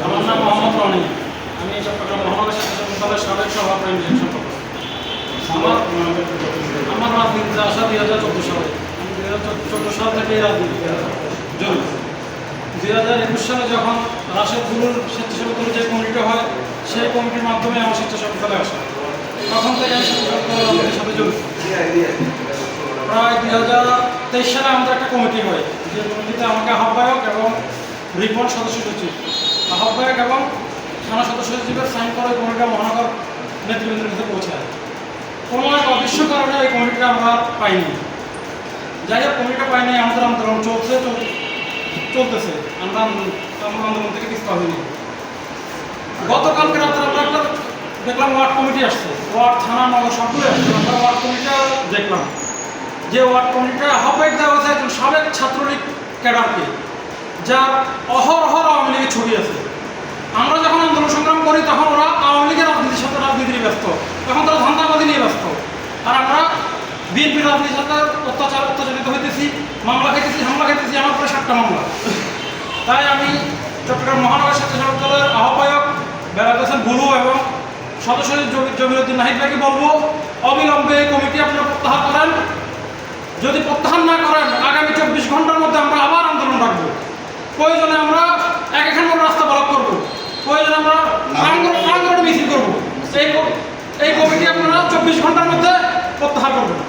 আমার নাম মোহাম্মদ রনি। আমি চট্টগ্রাম মহানগর স্বেচ্ছাসেবক সাবেক সভাপতি সম্পাদক। আমার রাজনীতিতে আসা 2014 সালে। আমি 2014 সাল থেকে রাজনীতি জড়িত। 2021 সালে যখন রাশেদ গুরুর স্বেচ্ছাসেবক দলের যে কমিটি হয়, সেই কমিটির মাধ্যমে আমার স্বেচ্ছাসেবক দলে আসা। তখন থেকে আমি স্বেচ্ছাসেবক দলের রাজনীতির সাথে জড়িত। প্রায় 2023 সালে আমাদের একটা কমিটি হয়, যে কমিটিতে আমাকে আহ্বায়ক এবং রিপন সদস্য সচিব, আহ্বায়ক এবং থানা সদস্য সচিবের সাইন করে কমিটিটা মহানগর নেতৃবৃন্দের কাছে পৌঁছায়। কোনো এক অদৃশ্য কারণে এই কমিটিটা আমরা পাইনি। যাই হোক, কমিটিটা পাইনি, আমাদের আন্দোলন চলতেছে। আমরা আন্দোলন থেকে পিছপা হইনি। গতকালকে রাত্রে আমরা একটা দেখলাম ওয়ার্ড কমিটি আসছে, ওয়ার্ড থানা নগর সবগুলো আসছে। আমরা ওয়ার্ড কমিটিটা দেখলাম, যে ওয়ার্ড কমিটিটা আহ্বায়ক দেওয়া হয়েছে একজন সাবেক ছাত্রলীগ ক্যাডারকে, যার অহরহ আওয়ামী লীগের ছবি আছে। আমরা যখন আন্দোলন সংগ্রাম করি তখন ওরা আওয়ামী লীগের রাজনীতির সাথে রাজনীতির ব্যস্ত, তখন তারা ধান্দাবাদী নিয়ে ব্যস্ত। আর আমরা বিএনপির রাজনীতির সাথে অত্যাচারিত হইতেছি, মামলা খাইতেছি, হামলা খাইতেছি। আমার প্রায় 7টা মামলা। তাই আমি চট্টগ্রাম মহানগর স্বেচ্ছাসেবক দলের আহ্বায়ক বেলায়েত হোসেন বুলু এবং সদস্য জমিরুদ্দিন নাহিদ ভাইকে বলবো, অবিলম্বে এই কমিটি আপনারা প্রত্যাহার করেন। যদি প্রত্যাহার না করেন, আগামী 24 ঘন্টার মধ্যে আমরা আবার আন্দোলন রাখবো। প্রয়োজনে আমরা একখান রাস্তা ব্লক করবো, প্রয়োজনে আমরা প্রাঙ্গণে মিছিল করবো। এই কমিটি আপনারা 24 ঘন্টার মধ্যে প্রত্যাহার করবেন।